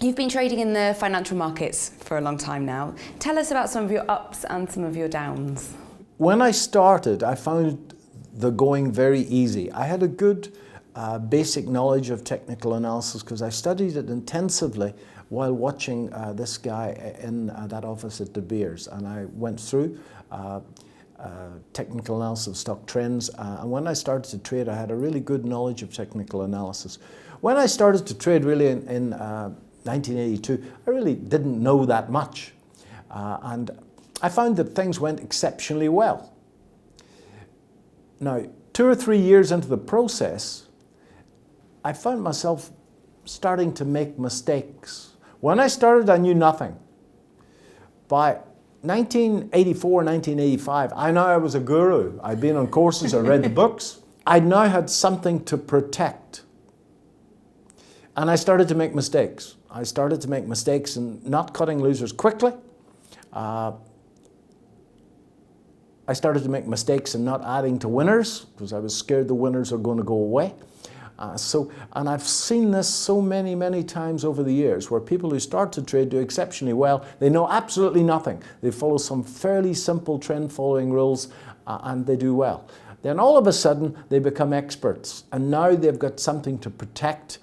You've been trading in the financial markets for a long time now. Tell us about some of your ups and some of your downs. When I started, I found the going very easy. I had a good basic knowledge of technical analysis because I studied it intensively while watching this guy in that office at De Beers. And I went through technical analysis of stock trends. And when I started to trade, I had a really good knowledge of technical analysis. When I started to trade really in 1982, I really didn't know that much. And I found that things went exceptionally well. Now, 2 or 3 years into the process, I found myself starting to make mistakes. When I started, I knew nothing. By 1984, 1985, I knew I was a guru. I'd been on courses, I read the books. I now had something to protect. And I started to make mistakes. I started to make mistakes in not cutting losers quickly. I started to make mistakes in not adding to winners because I was scared the winners are going to go away. And I've seen this so many, many times over the years where people who start to trade do exceptionally well. They know absolutely nothing. They follow some fairly simple trend following rules and they do well. Then all of a sudden they become experts and now they've got something to protect.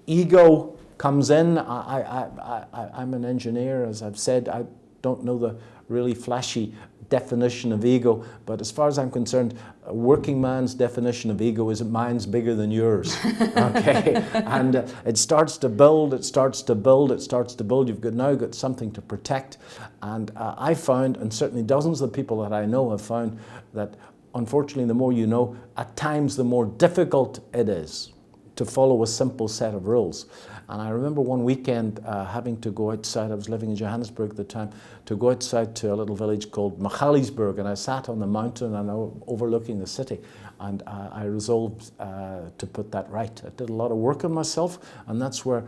Ego comes in. I'm an engineer, as I've said. I don't know the really flashy definition of ego, but as far as I'm concerned, a working man's definition of ego is that mine's bigger than yours. Okay, and it starts to build, it starts to build, it starts to build. You've now got something to protect, and I found, and certainly dozens of people that I know have found, that unfortunately the more you know, at times the more difficult it is to follow a simple set of rules. And I remember one weekend having to go outside. I was living in Johannesburg at the time, to go outside to a little village called Magaliesburg, and I sat on the mountain and overlooking the city, and I resolved to put that right. I did a lot of work on myself, and that's where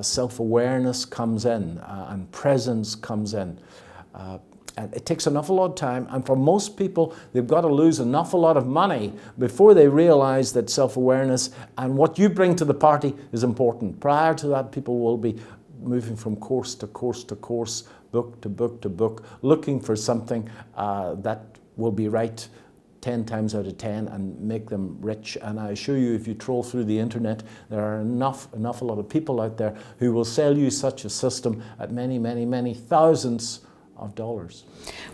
self-awareness comes in and presence comes in. And it takes an awful lot of time, and for most people, they've got to lose an awful lot of money before they realize that self-awareness and what you bring to the party is important. Prior to that, people will be moving from course to course to course, book to book to book, looking for something that will be right 10 times out of 10 and make them rich. And I assure you, if you troll through the internet, there are an awful lot of people out there who will sell you such a system at many, many, many thousands of dollars.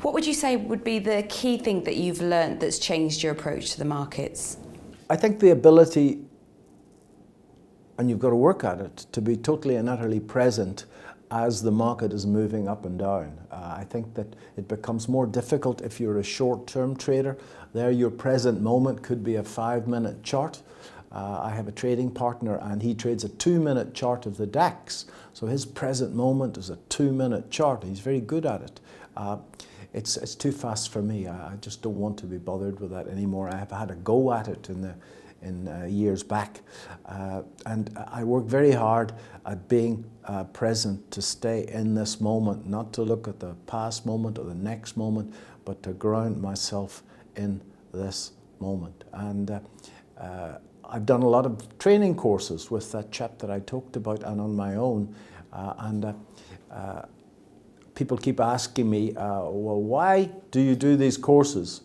What would you say would be the key thing that you've learned that's changed your approach to the markets? I think the ability, and you've got to work at it, to be totally and utterly present as the market is moving up and down. I think that it becomes more difficult if you're a short-term trader. There, your present moment could be a 5-minute chart. I have a trading partner and he trades a 2-minute chart of the DAX. So his present moment is a 2-minute chart. He's very good at it. It's too fast for me. I just don't want to be bothered with that anymore. I have had a go at it in years back. And I work very hard at being present, to stay in this moment, not to look at the past moment or the next moment, but to ground myself in this moment. And I've done a lot of training courses with that chap that I talked about and on my own. People keep asking me, well, why do you do these courses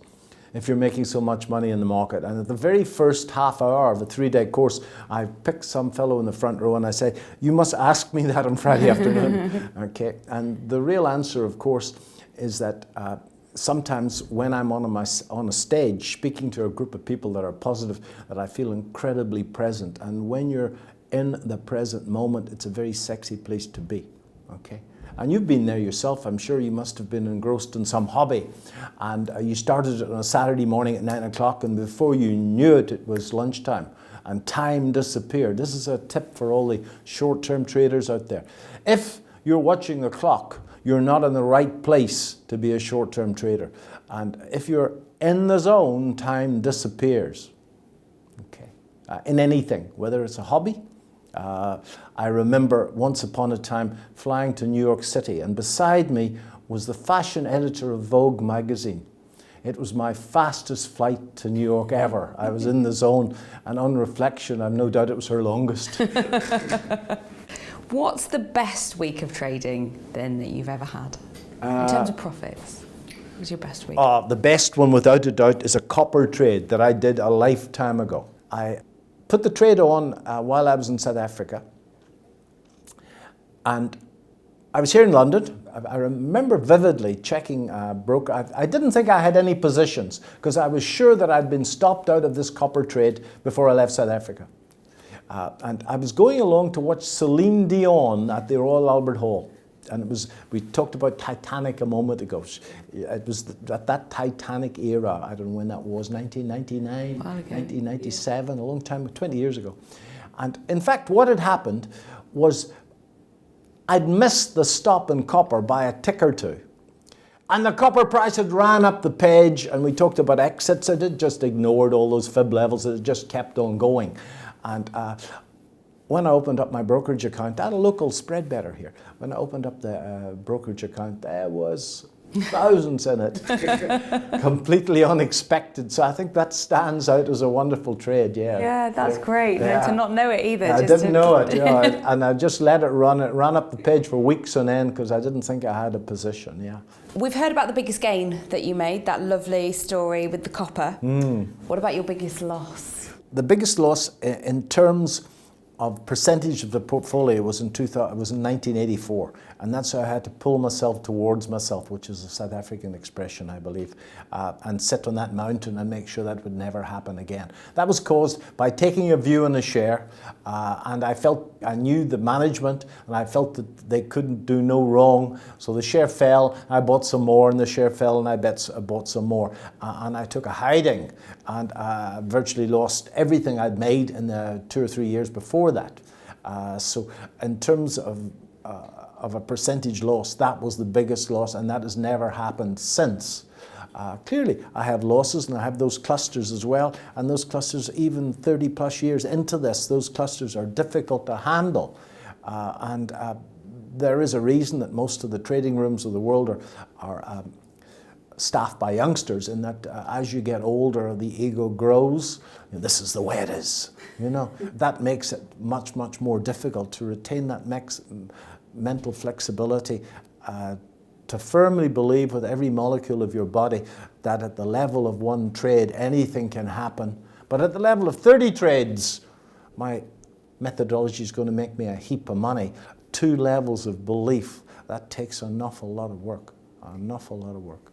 if you're making so much money in the market? And at the very first half hour of a 3-day course, I pick some fellow in the front row and I say, you must ask me that on Friday afternoon. Okay. And the real answer, of course, is that sometimes when I'm on a stage speaking to a group of people that are positive, that I feel incredibly present. And when you're in the present moment, it's a very sexy place to be, okay? And you've been there yourself. I'm sure you must have been engrossed in some hobby. And you started it on a Saturday morning at 9 o'clock, and before you knew it, it was lunchtime. And time disappeared. This is a tip for all the short-term traders out there. If you're watching the clock, you're not in the right place to be a short-term trader. And if you're in the zone, time disappears. Okay. In anything, whether it's a hobby. I remember once upon a time flying to New York City, and beside me was the fashion editor of Vogue magazine. It was my fastest flight to New York ever. I was in the zone, and on reflection, I've no doubt it was her longest. What's the best week of trading then that you've ever had? In terms of profits, what was your best week? The best one, without a doubt, is a copper trade that I did a lifetime ago. I put the trade on while I was in South Africa. And I was here in London. I remember vividly checking a broker. I didn't think I had any positions because I was sure that I'd been stopped out of this copper trade before I left South Africa. And I was going along to watch Celine Dion at the Royal Albert Hall. And we talked about Titanic a moment ago. It was at that Titanic era, I don't know when that was, 1999, 1997, a long time, 20 years ago. And in fact, what had happened was I'd missed the stop in copper by a tick or two. And the copper price had ran up the page, and we talked about exits. I did just ignored all those fib levels. It just kept on going. And when I opened up my brokerage account, I had a local spread better here. When I opened up the brokerage account, there was thousands in it. Completely unexpected. So I think that stands out as a wonderful trade, yeah. Yeah, that's great. Yeah. No, to not know it either. I didn't know it, and I just let it run. It ran up the page for weeks on end because I didn't think I had a position, yeah. We've heard about the biggest gain that you made, that lovely story with the copper. What about your biggest loss? The biggest loss in terms of percentage of the portfolio was in 1984, and that's how I had to pull myself towards myself, which is a South African expression, I believe, and sit on that mountain and make sure that would never happen again. That was caused by taking a view on a share, and I knew the management, and I felt that they couldn't do no wrong. So the share fell, I bought some more, and the share fell, and I bought some more, and I took a hiding, and virtually lost everything I'd made in the 2 or 3 years before that. So in terms of a percentage loss, that was the biggest loss, and that has never happened since. Clearly, I have losses, and I have those clusters as well, and those clusters, even 30 plus years into this, those clusters are difficult to handle. There is a reason that most of the trading rooms of the world are staffed by youngsters, in that as you get older, the ego grows. This is the way it is. That makes it much, much more difficult to retain that mental flexibility, to firmly believe with every molecule of your body that at the level of one trade, anything can happen. But at the level of 30 trades, my methodology is going to make me a heap of money. 2 levels of belief, that takes an awful lot of work, an awful lot of work.